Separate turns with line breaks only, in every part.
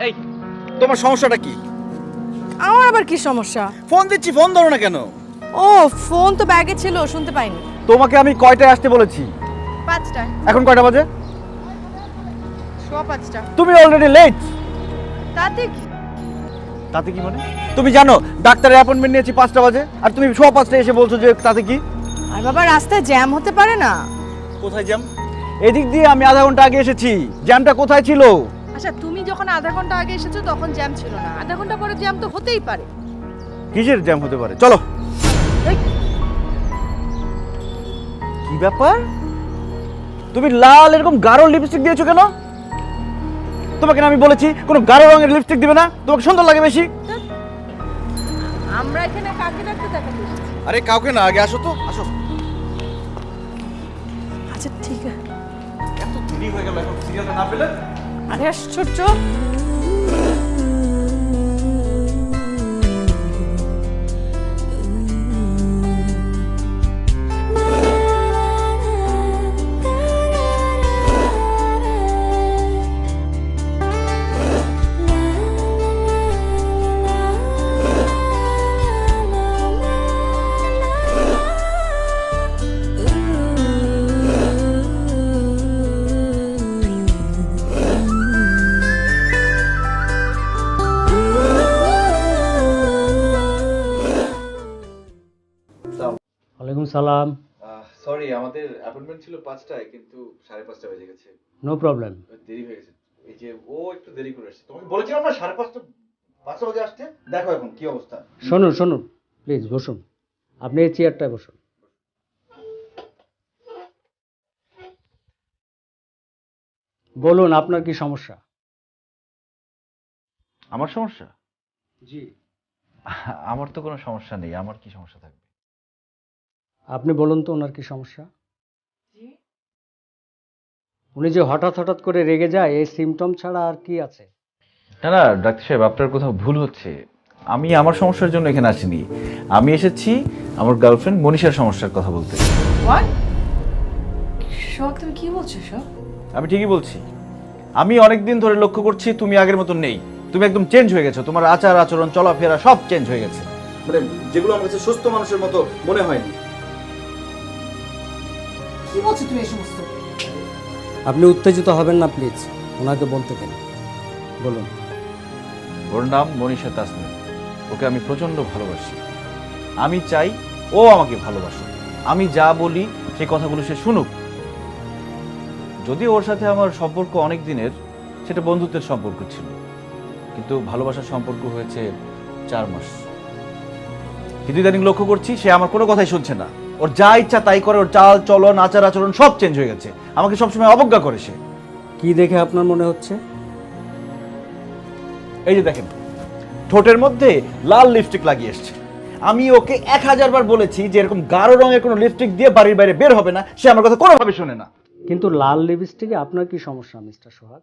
এই তোমার সমস্যাটা কি?
আমার আবার কি সমস্যা?
ফোন দিচ্ছি, ফোন ধরো না কেন?
ও ফোন তো ব্যাগে ছিল, শুনতে পাইনি।
তোমাকে আমি কয়টায় আসতে বলেছি?
5টায়।
এখন কয়টা বাজে?
5:15।
তুমি অলরেডি লেট।
তাতে কি?
তাতে কি মানে? তুমি জানো ডাক্তারের অ্যাপয়েন্টমেন্ট নিয়েছি 5টা বাজে, আর তুমি 5:15 এসে বলছো যে তাতে কি?
আর বাবা রাস্তায় জ্যাম হতে পারে না।
কোথায় জ্যাম? এদিক দিয়ে আমি আধা ঘন্টা আগে এসেছি, জ্যামটা কোথায় ছিল?
আচ্ছা তুমি যখন আধা ঘন্টা আগে এসেছো তখন জ্যাম ছিল না, আধা ঘন্টা পরে জ্যাম তো হতেই পারে।
কিসের জ্যাম হতে পারে? চলো। এই, কি ব্যাপার? তুমি লাল এরকম গাঢ় লিপস্টিক দিয়েছো কেন? তোমাকে না আমি বলেছি কোনো গাঢ় রঙের লিপস্টিক দিবে না, তোমাকে সুন্দর লাগে বেশি।
আমরা এখানে কাকে ডাকতে দেখাতে এসেছি?
আরে কাউকে না, আগে আসো তো, আসো।
আচ্ছা ঠিক আছে।
এত দেরি হয়ে গেল, এখন সিরিয়ালটা না পেলে?
আরে আশ্চর্য।
ওয়ালাইকুম সালাম।
সরি, আমাদের অ্যাপয়েন্টমেন্ট ছিল 5টায়, কিন্তু 5:30 বেজে গেছে।
No problem.
দেরি হয়ে গেছে। এই যে ও একটু দেরি করে এসেছে, তোমাকে বলেছিলাম না 5:30 বাজে আসতে। দেখো এখন কি অবস্থা।
শুনুন শুনুন, প্লিজ বসুন। আপনি এই চেয়ারটায় বসুন। বলুন আপনার কি সমস্যা?
আমার সমস্যা?
জি।
আমার তো কোনো সমস্যা নেই, আমার কি সমস্যা থাকবে?
আপনি বলুন তো ওনার কি সমস্যা? উনি যে হঠাৎ হঠাৎ করে রেগে যায়, এই সিমটম ছাড়া আর কি আছে?
না না ডাক্তার সাহেব, আপনার কোথাও ভুল হচ্ছে। আমি আমার সমস্যার জন্য এখানে আসিনি। আমি এসেছি আমার গার্লফ্রেন্ড মনীষার সমস্যার কথা বলতে।
হোয়াট? শোক তুমি কি বলছো সব?
আমি ঠিকই বলছি। আমি অনেকদিন ধরে লক্ষ্য করছি তুমি আগের মতো নেই। তুমি একদম চেঞ্জ হয়ে গেছো, তোমার আচার আচরণ চলাফেরা সব চেঞ্জ হয়ে গেছে, মানে যেগুলো আমার কাছে সুস্থ মানুষের মতো মনে হয়নি।
কি বলছো তুমি এই সমস্ত?
আপনি উত্তেজিত হবেন না প্লিজ, ওনাকে বলতে দেন। বলুন।
ওর নাম মনীষা তাসনিম। ওকে আমি প্রচন্ড ভালোবাসি। আমি চাই ও আমাকে ভালোবাসুক। আমি যা বলি সেই কথাগুলো সে শুনুক। যদি ওর সাথে আমার সম্পর্ক অনেক দিনের, সেটা বন্ধুত্বের সম্পর্ক ছিল, কিন্তু ভালোবাসার সম্পর্ক হয়েছে 4 মাস। কিন্তু ইদানিং লক্ষ্য করছি সে আমার কোনো কথাই শুনছে না। ওর যা ইচ্ছা তাই করে, ওর চাল চলন আচার আচরণ সব চেঞ্জ হয়ে গেছে। আমাকে সবসময় অবজ্ঞা করে সে।
কি দেখে আপনার মনে হচ্ছে?
এই যে দেখেন, ঠোঁটের মধ্যে লাল লিপস্টিক লাগিয়ে এসছে। আমি ওকে 1000 বার বলেছি যে এরকম গাঢ় রঙের কোনো লিপস্টিক দিয়ে বাড়ির বাইরে বের হবে না, সে আমার কথা কোনোভাবে শোনে না।
কিন্তু লাল লিপস্টিকে আপনার কি সমস্যা মিস্টার সোহাগ?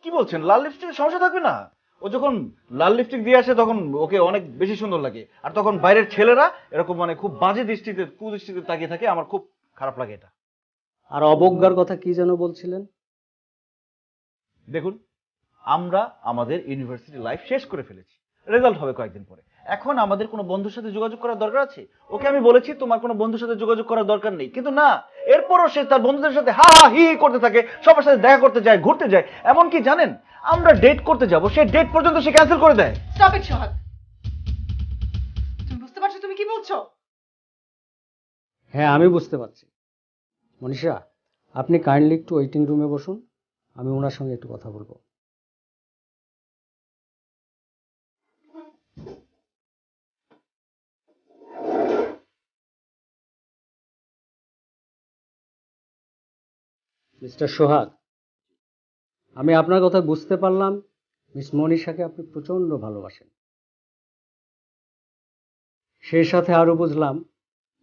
কি বলছেন, লাল লিপস্টিকের সমস্যা থাকবে না? ও যখন লাল লিপস্টিক দিয়ে আসে তখন ওকে অনেক বেশি সুন্দর লাগে, আর তখন বাইরের ছেলেরা এরকম মানে খুব বাজে দৃষ্টিতে কুদৃষ্টিতে তাকিয়ে থাকে, আমার খুব খারাপ লাগে এটা।
আর অবজ্ঞার কথা কি যেন বলছিলেন?
দেখুন, আমরা আমাদের ইউনিভার্সিটি লাইফ শেষ করে ফেলেছি, রেজাল্ট হবে কয়েকদিন পরে। এখন আমাদের কোনো বন্ধুর সাথে যোগাযোগ করার দরকার আছে? ওকে আমি বলেছি তোমার কোনো বন্ধুর সাথে যোগাযোগ করার দরকার নেই, কিন্তু না, এরপরও সে তার বন্ধুদের সাথে হা হা হি হি করতে থাকে, সবার সাথে দেখা করতে যায়, ঘুরতে যায়। এমনকি জানেন, আমরা ডেট করতে যাব, সেই ডেট পর্যন্ত সে ক্যান্সেল করে দেয়।
স্টপ ইট সোহাগ। তুমি বুঝতে পারছো তুমি কি বলছো?
হ্যাঁ আমি বুঝতে পারছি। মনীষা, আপনি কাইন্ডলি একটু ওয়েটিং রুমে বসুন, আমি ওনার সঙ্গে একটু কথা বলবো। মিস্টার সোহাগ, আমি আপনার কথা বুঝতে পারলাম মিস মনীষাকে আপনি প্রচন্ড ভালোবাসেন। সেই সাথে আরো বুঝলাম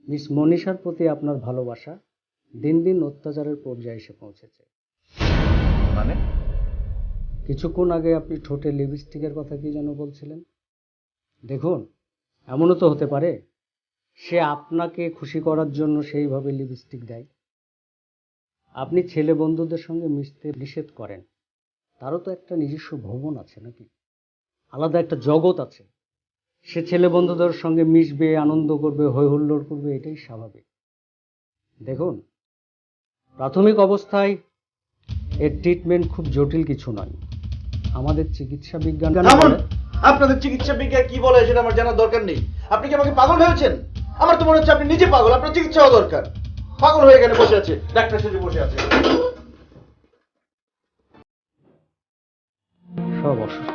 মিস মনীষার প্রতি আপনার ভালোবাসা দিন দিন অত্যাচারের পর্যায়ে এসে পৌঁছেছে।
মানে?
কিছুক্ষণ আগে আপনি ঠোঁটে লিপস্টিকের কথা কি যেন বলছিলেন। দেখুন, এমনও তো হতে পারে সে আপনাকে খুশি করার জন্য সেইভাবে লিপস্টিক দেয়। আপনি ছেলে বন্ধুদের সঙ্গে মিশতে নিষেধ করেন, তারও তো একটা নিজস্ব ভবন আছে নাকি, আলাদা একটা জগৎ আছে। সে ছেলে বন্ধুদের সঙ্গে মিশবে, আনন্দ করবে, হৈ হুল্লোড় করবে, এটাই স্বাভাবিক। দেখুন, প্রাথমিক অবস্থায় এর ট্রিটমেন্ট খুব জটিল কিছু নয়। আমাদের চিকিৎসা বিজ্ঞান
থামুন। আপনাদের চিকিৎসা বিজ্ঞান কি বলে সেটা আমার জানার দরকার নেই। আপনি কি আমাকে পাগল ভেবেছেন? আমার তো মনে হচ্ছে আপনি নিজে পাগল, আপনার চিকিৎসা হওয়া দরকার। পাগল হয়ে এখানে বসে আছে, ডাক্তার সেজে বসে আছে।
সব অসুস্থ।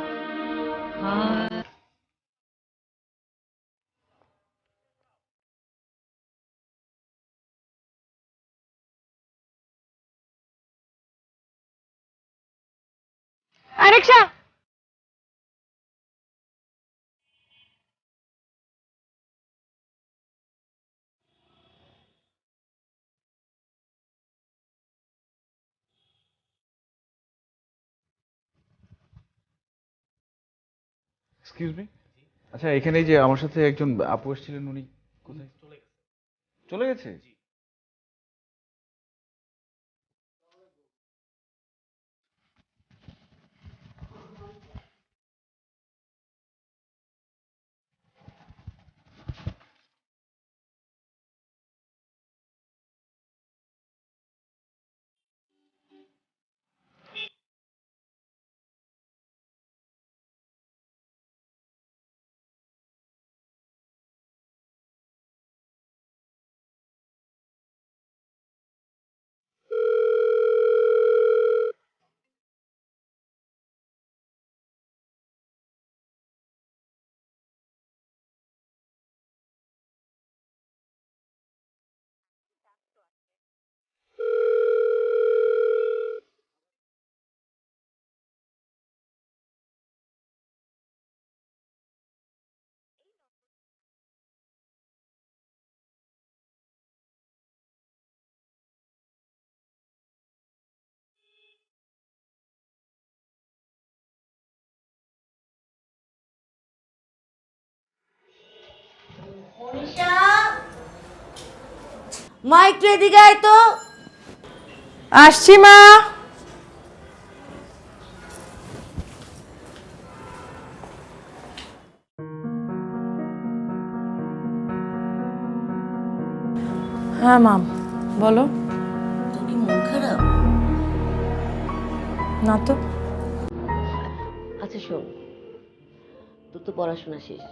রিক্সা।
এক্সকিউজ মি, আচ্ছা এখানে যে আমার সাথে একজন আপু এসেছিলেন, উনি কোথায়? চলে গেছে?
মা একটু এদিকে আয় তো।
আসছি মা। হ্যাঁ মা, বলো।
তোর কি মন খারাপ?
না তো।
আচ্ছা শোন, তোর তো পড়াশোনা শেষ,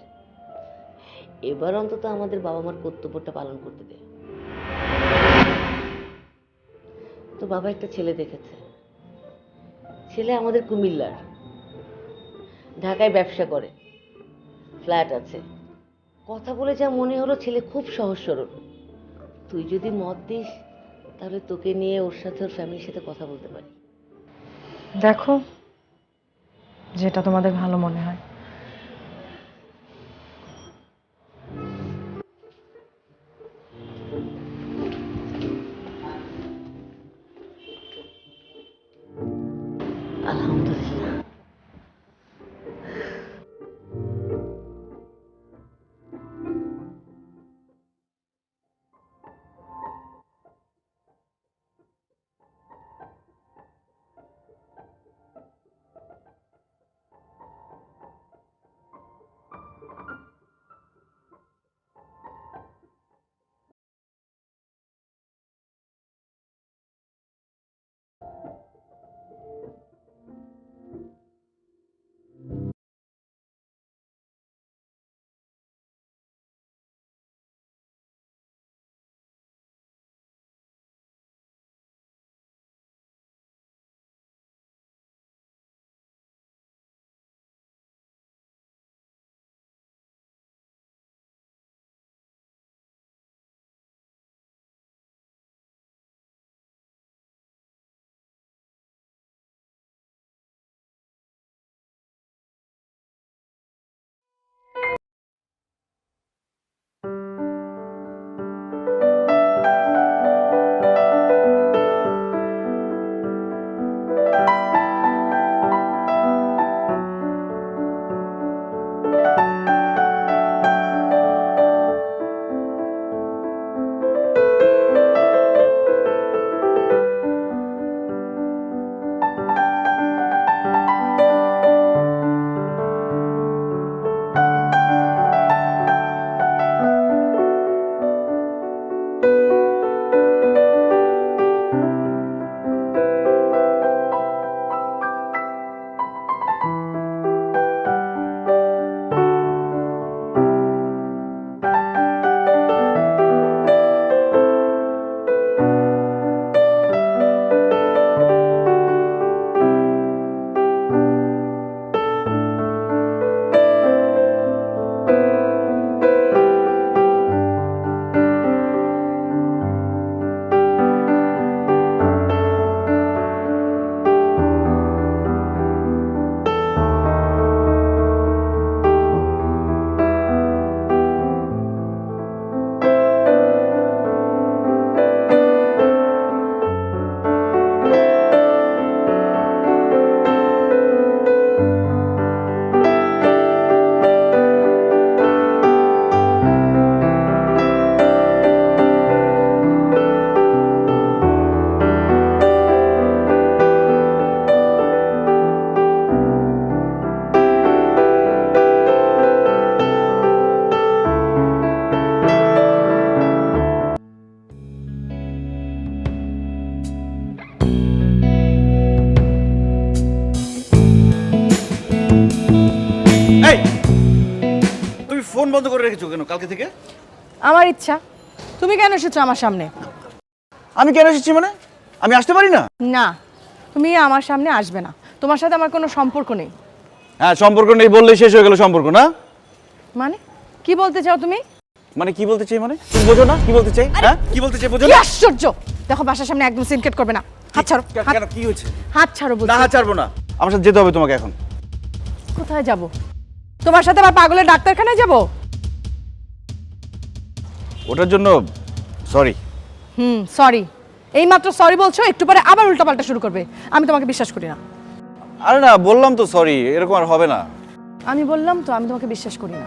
এবার অন্তত আমাদের বাবা মার কর্তব্যটা পালন করতে দে। তো বাবা একটা ছেলে দেখেছে, ছেলে আমাদের কুমিল্লার, ঢাকায় ব্যবসা করে, ফ্ল্যাট আছে। কথা বলে যা মনে হলো ছেলে খুব সহজ সরল। তুই যদি মত দিস তাহলে তোকে নিয়ে ওর সাথে ওর ফ্যামিলির সাথে কথা বলতে পারি।
দেখো, যেটা তোমাদের ভালো মনে হয়।
আলহামদুলিল্লাহ।
বন্ধ করে রেখেছো কেন কালকে থেকে?
আমার ইচ্ছা। তুমি কেন এসেছো আমার সামনে?
আমি কেন এসেছি মানে? আমি আসতে পারি না?
না, তুমি আমার সামনে আসবে না। তোমার সাথে আমার কোনো সম্পর্ক নেই।
হ্যাঁ, সম্পর্ক নেই বললেই শেষ হয়ে গেল সম্পর্ক, না?
মানে কি বলতে চাও তুমি?
মানে কি বলতে চাই মানে? তুমি বোঝো না কি বলতে চাই? হ্যাঁ, কি বলতে চাই বোঝো
কি
না?
আশ্চর্য! দেখো বাসার সামনে একদম সিনকেট করবে না। হাত ছাড়ো।
কেন কি হয়েছে?
হাত ছাড়ো বলছি।
না, হাত ছাড়বো না। আমার সাথে যেতে হবে তোমাকে এখন।
কোথায় যাব? তোমার সাথে আমার পাগলের ডাক্তারখানায় যাব?
ওটার জন্য সরি।
সরি। এইমাত্র সরি বলছো, একটু পরে আবার উল্টাপাল্টা শুরু করবে। আমি তোমাকে বিশ্বাস করি না।
আরে না, বললাম তো সরি, এরকম আর হবে না।
আমি বললাম তো আমি তোমাকে বিশ্বাস করি না।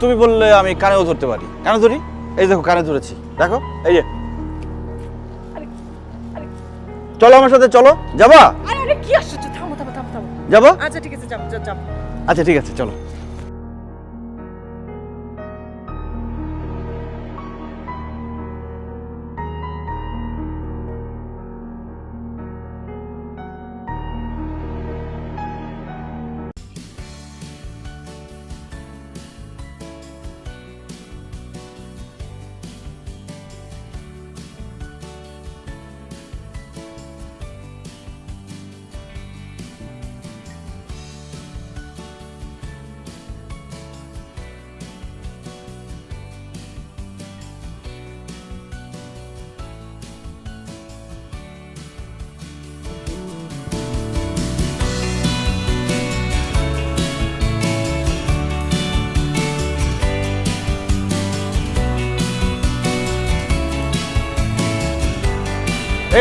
তুমি বললে আমি কানেও ধরতে পারি। কানে ধরি? এই দেখো কানে ধরেছি, দেখো এই যে। চলো আমার সাথে, চলো। যাবা?
আরে আরে কি আশ্চর্য! থামো থামো থামো থামো।
যাবো?
আচ্ছা ঠিক আছে, যাবো যাবো।
আচ্ছা ঠিক আছে, চলো।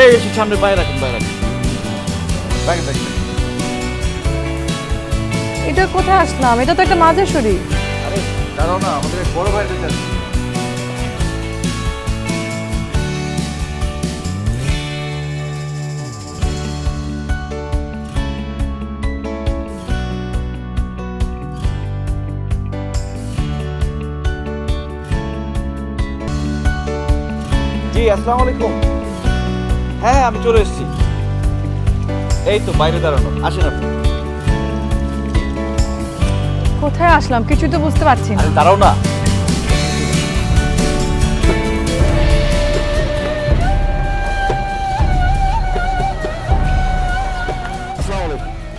এই এসে সামনে বাইরে রাখুন, বাইরে রাখুন। রাখেন, রাখেন।
এটা কোথায় আসলাম? এটা তো একটা মাঝের শরীর।
আরে দাঁড়াও না, আমাদের এক বড় ভাইটা যাচ্ছে। জি, আসসালামু আলাইকুম। হ্যাঁ, আমি চলে এসেছি। এই তো বাইরে দাঁড়ানো, আসেন আপনি।
কোথায় আসলাম কিছুই তো বুঝতে পারছি না।
আরে দাঁড়াও না।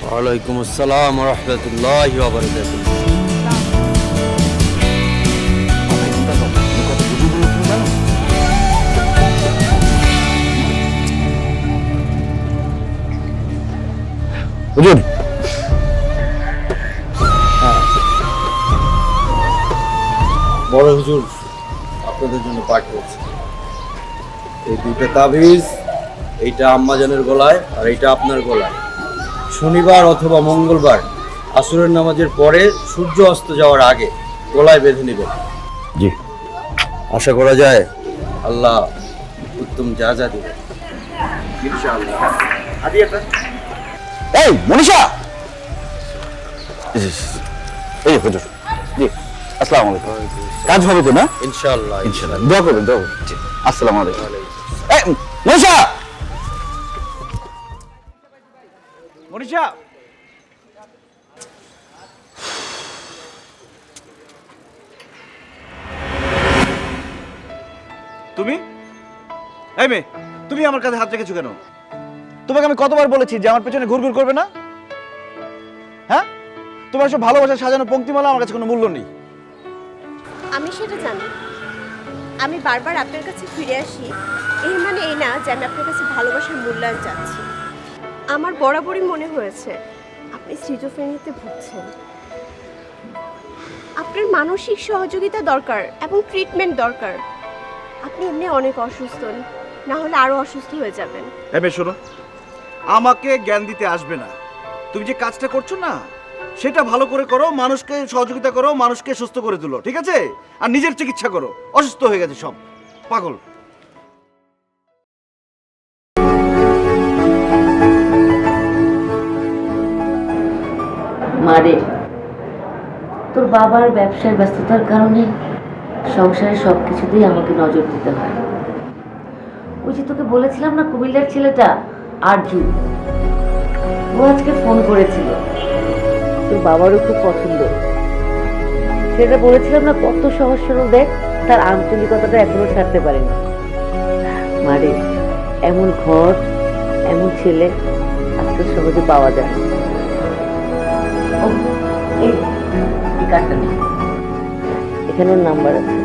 ওয়ালাইকুম আসসালাম ওয়া রাহমাতুল্লাহি ওয়া বারাকাতুহু।
হুজুর,
বড় হুজুর আপনাদের জন্য পাঠ করেছে। এই দুইটা তাবিজ, এইটা আম্মাজানের গলায় আর এইটা আপনার গলায়। শনিবার অথবা মঙ্গলবার আসরের নামাজের পরে সূর্য অস্ত যাওয়ার আগে গলায় বেঁধে নেবেন।
জি।
আশা করা যায় আল্লাহ উত্তম যা যা দেবেন ইনশাআল্লাহ।
এই মনীষা, এই হুজুর। জি, আসসালামু আলাইকুম। কাজ হবে তো না?
ইনশাআল্লাহ
ইনশাআল্লাহ। দোয়া করবেন, দোয়া করবেন। জি, আসসালামু আলাইকুম। এই মনীষা, মনীষা। তুমি? এই মেয়ে, তুমি আমার কাছে হাত রেখেছো কেন? তোমাকে আমি কতবার বলেছি যে আমার পেছনে ঘুরঘুর করবে না? হ্যাঁ, তোমার সব ভালোবাসা সাজানো পংক্তিমালা আমার কাছে কোনো মূল্য নেই।
আমি সেটা জানি। আমি বারবার আপনার কাছে ফিরে আসি, এই মানে এই না যে আমি আপনার কাছে ভালোবাসার মূল্যায়ন চাচ্ছি। আমার বরাবরই মনে হয়েছে আপনি স্কিজোফ্রেনিয়াতে ভুগছেন। আপনার মানসিক সহযোগিতা দরকার এবং ট্রিটমেন্ট দরকার। আপনি এমনি অনেক অসুস্থ, না হলে আরো অসুস্থ হয়ে যাবেন।
এবে শোনো, আমাকে জ্ঞান দিতে আসবে না। তুমি যে কাজটা করছো না, সেটা ভালো করে করো, মানুষকে সহযোগিতা করো, মানুষকে সুস্থ করে তুলো, ঠিক আছে? আর নিজের চিকিৎসা করো। অসুস্থ হয়ে গেছে সব, পাগল।
মারে, তোর বাবার ব্যবসায় ব্যস্ততার কারণে সংসারের সব কিছুতেই আমাকে নজর দিতে হয়। ওই যে তোকে বলেছিলাম না কুমিল্লার ছেলেটা আরজু, ও আজকে ফোন করেছিল। তোর বাবারও খুব পছন্দ। সেটা বলেছিলাম না, কত সহজ সরল, দেখ তার আঞ্চলিকতাটা এখনো ছাড়তে পারেনি। মারে, এমন ঘর, এমন ছেলে আজকে সহজে পাওয়া যায় না। ও, এই কার্ডটা নেই, এখানে ওর নাম্বার আছে,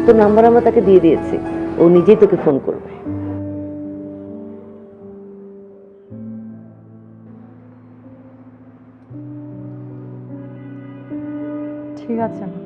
তোর নাম্বার আমরা তাকে দিয়ে দিয়েছি, ও নিজেই তোকে ফোন করবে।
ঠিক আছে মা।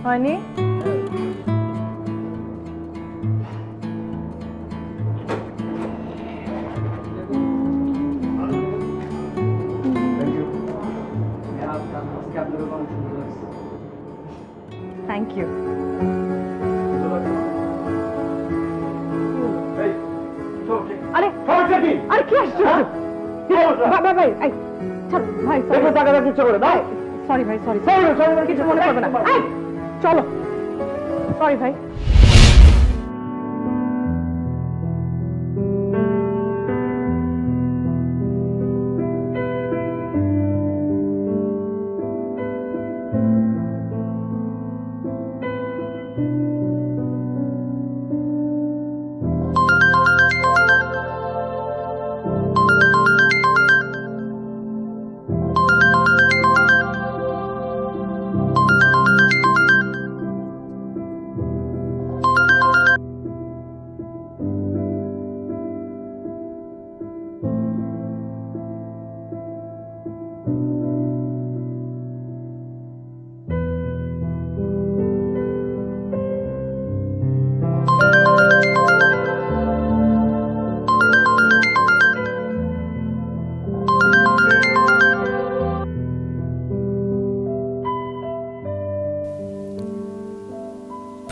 হয়নি? Thank you. আরে আরে কি আসছে? ভাই এই চল ভাই, টাকাটা কিছু করে ভাই। সরি ভাই, সরি সরি, কিছু মনে করবে না। চলো, সরি ভাই।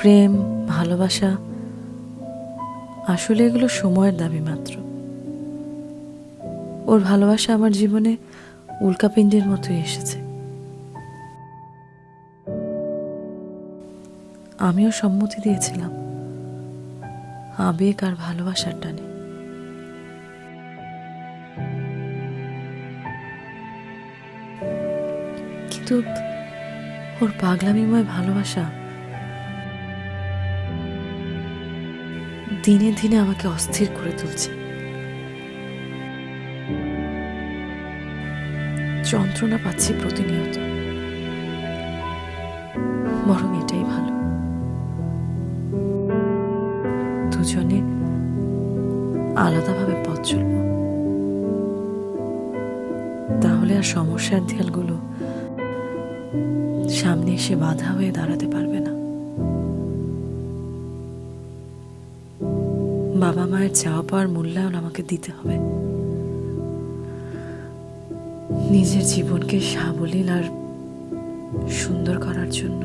প্রেম, ভালোবাসা আসলে এগুলো সময়ের দাবি মাত্র। ওর ভালোবাসা আমার জীবনে উল্কাপিণ্ডের মতোই এসেছে। আমিও সম্মতি দিয়েছিলাম আবেগ আর ভালোবাসার টানে। কিন্তু ওর পাগলামিময় ভালোবাসা দিনে দিনে আমাকে অস্থির করে তুলছে। যন্ত্রণা পাচ্ছি প্রতিনিয়ত। বরং এটাই ভালো, দুজনে আলাদাভাবে পথ চলব, তাহলে আর সমস্যার দেয়ালগুলো সামনে এসে বাধা হয়ে দাঁড়াতে পারবে না। বাবা মায়ের চাওয়া পাওয়ার মূল্যায়ন আমাকে দিতে হবে। নিজের জীবনকে সাবলীল আর সুন্দর করার জন্য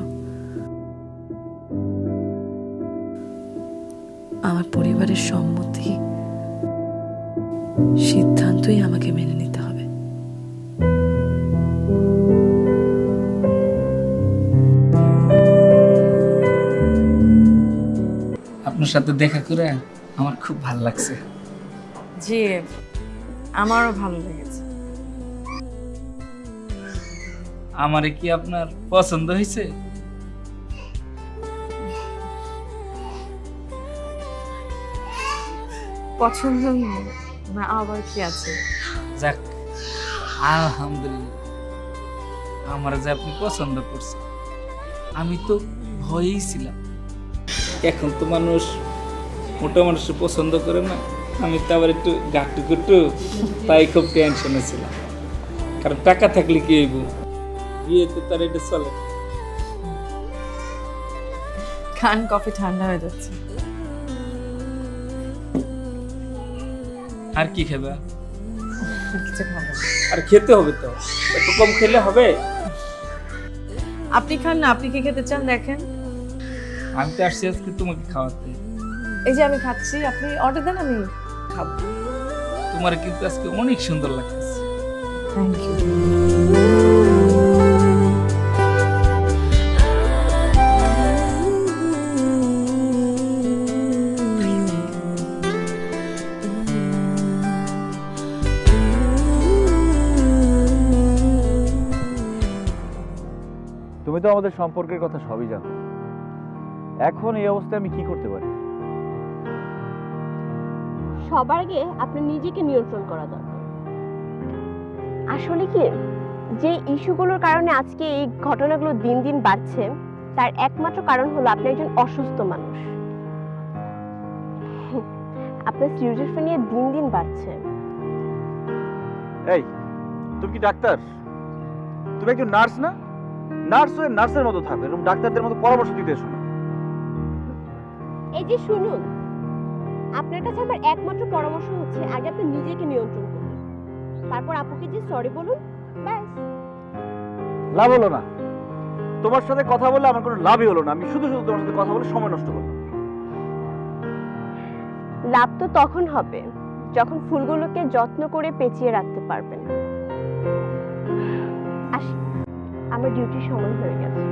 আমার পরিবারের সম্মতি, সিদ্ধান্তই আমাকে মেনে নিতে হবে।
আপনার সাথে দেখা করে আমার খুব ভালো লাগছে।
জি, আমারও ভালো লেগেছে।
আমারে কি আপনার পছন্দ হয়েছে?
পছন্দ না আবার কি আছে?
যাক, আলহামদুলিল্লাহ, আমার যে আপনি পছন্দ করছেন, আমি তো ভয়েই ছিলাম। এখন তো মানুষ মোটা মানুষ পছন্দ করে না, আমি তো আবার একটু গাট্টু গুট্টু, তাই খুব টেনশনে ছিলাম। কারণ টাকা থাকলে কি হইব, বিয়ে তো তার এটা চলে।
খান, কফি ঠান্ডা হয়ে যাচ্ছে।
আর কি খাবে?
কিছু খাবো না।
আর খেতে হবে তো, একটু কম খেলে হবে।
আপনি খান না, আপনি কি খেতে চান দেখেন।
আমি তো আসছি আজকে তোমাকে খাওয়াতে।
এই যে আমি খাচ্ছি, আপনি অর্ডার দেন, আমি খাবো।
তোমার কিন্তু আজকে অনেক সুন্দর লাগতেছে।
Thank you.
তুমি তো আমাদের সম্পর্কের কথা সবই জানো। এখন এই অবস্থায় আমি কি করতে পারি?
সবার আগে আপনি নিজেকে নিয়ন্ত্রণ করা দরকার। আসলে কি, যে ইস্যুগুলোর কারণে আজকে এই ঘটনাগুলো দিন দিন বাড়ছে, তার একমাত্র কারণ হলো আপনি একজন অসুস্থ মানুষ। আপনার সিরিয়াসনেস দিন দিন বাড়ছে।
এই, তুমি কি ডাক্তার? তুমি একজন নার্স না? নার্স হয়ে নার্সের মতো থাকবে, এরকম ডাক্তারদের মতো পরামর্শ দিতে এসো না।
এই যে শুনুন, আপনার কাছে আমার একমাত্র পরামর্শ হচ্ছে আগে আপনি নিজেকে নিয়ন্ত্রণ করুন, তারপর আপুকে যে সরি বলুন, ব্যাস।
লাভ হলো না, তোমার সাথে কথা বলে আমার কোনো লাভই হলো না। আমি শুধু শুধু তোমার সাথে কথা বলে সময় নষ্ট করলাম।
লাভ তো তখন হবে যখন ফুলগুলোকে যত্ন করে পেঁচিয়ে রাখতে পারবেন। আসি, আমার ডিউটির সময় হয়ে গেছে।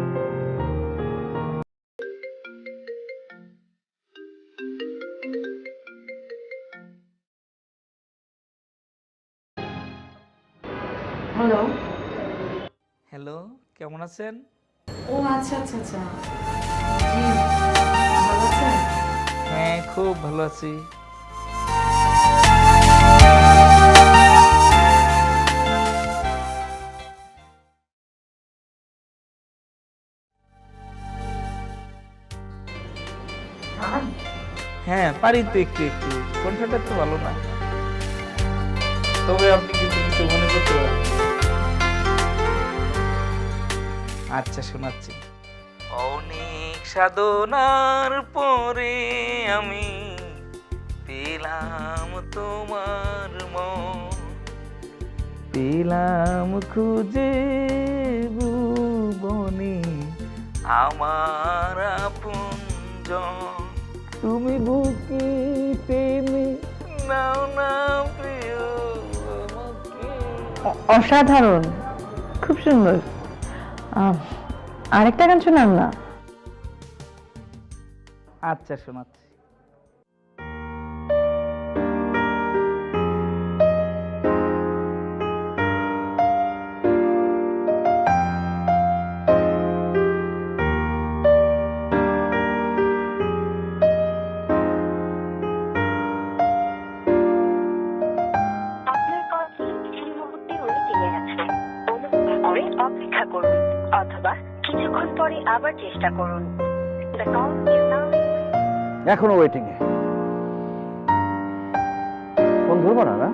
হ্যালো।
হ্যালো, কেমন আছেন?
ও আচ্ছা আচ্ছা আচ্ছা, জি ভালো আছেন?
হ্যাঁ, খুব ভালো আছি। হ্যাঁ, পারি তো একটু একটু, কণ্ঠটা তো ভালো না, তবে আপনি কিন্তু কিছু মনে করতে পারেন। আচ্ছা, শোনাচ্ছি। অনেক সাধনার পরে আমি পেলাম তোমার মন, পেলাম খুঁজে ভুবনে আমার আপনজন, তুমি বুকে টেনে নাও না প্রিয় আমাকে।
অসাধারণ, খুব সুন্দর। আরেকটা গান শোনান না।
আচ্ছা, শোনাচ্ছি।
আপনার কলটি এই মুহূর্তে ওয়েটিংয়ে আছে। অনুগ্রহ করে অপেক্ষা করুন অথবা কিছুক্ষণ পরে আবার চেষ্টা করুন। The call is now
এখনো ওয়েটিং এ। ফোন ধরবো না? না,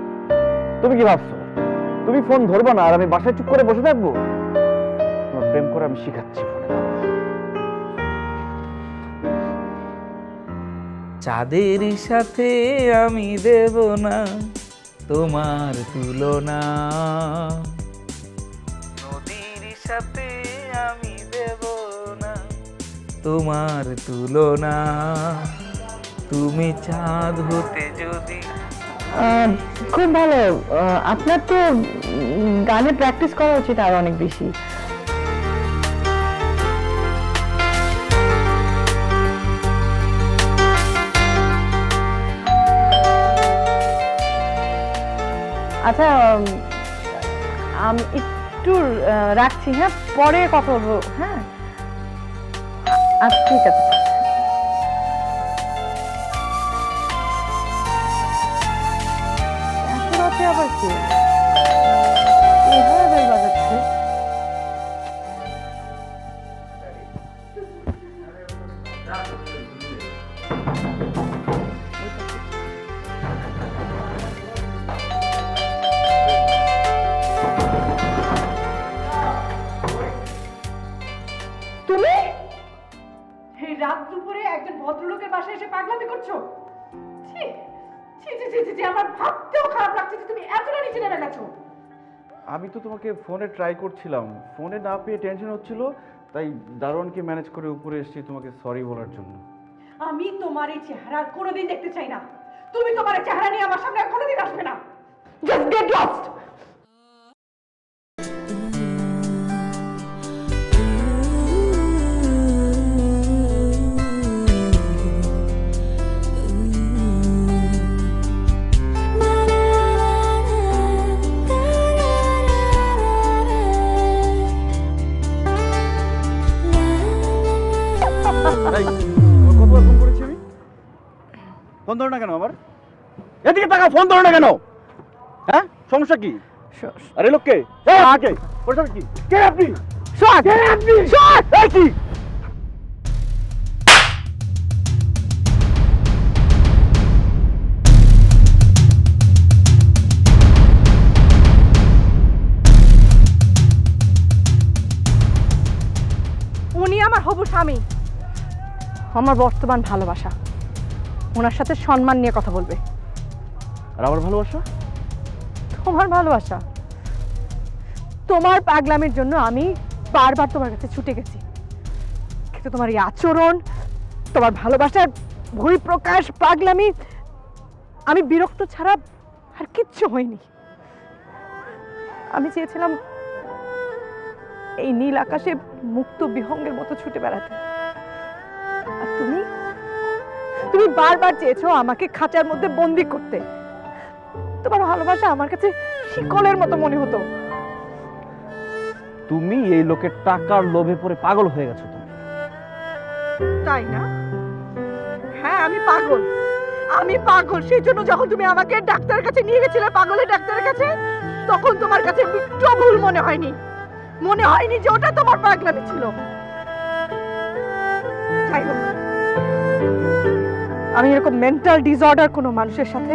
তুমি কি ভাবছো তুমি ফোন ধরবো না আর আমি বাসায় চুপ করে বসে থাকবো? তোমার প্রেম করে আমি শিখাচ্ছি ফোনে দাও।
চাঁদের সাথে আমি দেব না তোমার তুলনা, নদীর সাথে আমি দেব না তোমার তুলনা, তুমি চাঁদ হতে যদি।
খুব ভালো। আপনার তো গানে প্র্যাকটিস করা উচিত আর অনেক বেশি। আচ্ছা, একটু রাখছি, হ্যাঁ, পরে কথা বলবো। হ্যাঁ, আচ্ছা ঠিক আছে। রাতে আবার কি এভাবে বেল বাজাচ্ছে? তুমি এই রাত দুপুরে একজন ভদ্রলোকের বাসায় এসে পাগলামি করছো? ছি ছি ছি ছি ছি, আমার ভাবতেও খারাপ লাগছে যে তুমি এতটা নিচে নেমে গেছো।
আমি তো তোমাকে ফোনে ট্রাই করছিলাম, ফোনে না পেয়ে টেনশন হচ্ছিল, তাই দারোয়ানকে ম্যানেজ করে উপরে এসেছি তোমাকে সরি বলার জন্য।
আমি তোমার এই চেহারা আর কোনোদিন দেখতে চাই না। তুমি তোমার এই চেহারা নিয়ে আমার সামনে আর কোনোদিন আসবে না। Just get lost.
কতবার ফোন করেছি আমি? ফোন ধরো না কেন আমার? এদিকে টাকা ফোন ধরো না কেন? হ্যাঁ, সমস্যা কি? আরে লোককে কে? পরিচয় কি? কে আপনি?
শট! কে আপনি? শট!
এই কি?
উনি আমার হবু স্বামী, আমার বর্তমান ভালোবাসা। ওনার সাথে সম্মান নিয়ে কথা বলবে।
আর আমার ভালোবাসা?
তোমার ভালোবাসা? তোমার পাগলামির জন্য আমি বারবার তোমার কাছে ছুটে গেছি, কিন্তু তোমার এই আচরণ, তোমার ভালোবাসার বহিঃপ্রকাশ, পাগলামি, আমি বিরক্ত ছাড়া আর কিচ্ছু হয়নি। আমি চেয়েছিলাম এই নীল আকাশে মুক্ত বিহঙ্গের মতো ছুটে বেড়াতে, আর তুমি তুমি বারবার চেয়েছো আমাকে খাঁচার মধ্যে বন্দি করতে। তোমার ভালোবাসা আমার কাছে শিকলের মতো মনে হতো।
তুমি এই লোকের টাকার লোভে পড়ে পাগল হয়ে গেছো তুমি।
তাই না? হ্যাঁ, আমি পাগল, আমি পাগল। সেই জন্য যখন তুমি আমাকে ডাক্তারের কাছে নিয়ে গেছিলে, পাগলের ডাক্তারের কাছে, তখন তোমার কাছে একটু ভুল মনে হয়নি? মনে হয়নি যে ওটা তোমার পাগলামি ছিল? যাই হোক, আমি এরকম মেন্টাল ডিসঅর্ডার কোনো মানুষের সাথে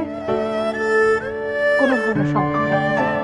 কোনো ধরনের সম্পর্ক রাখতে চাই না।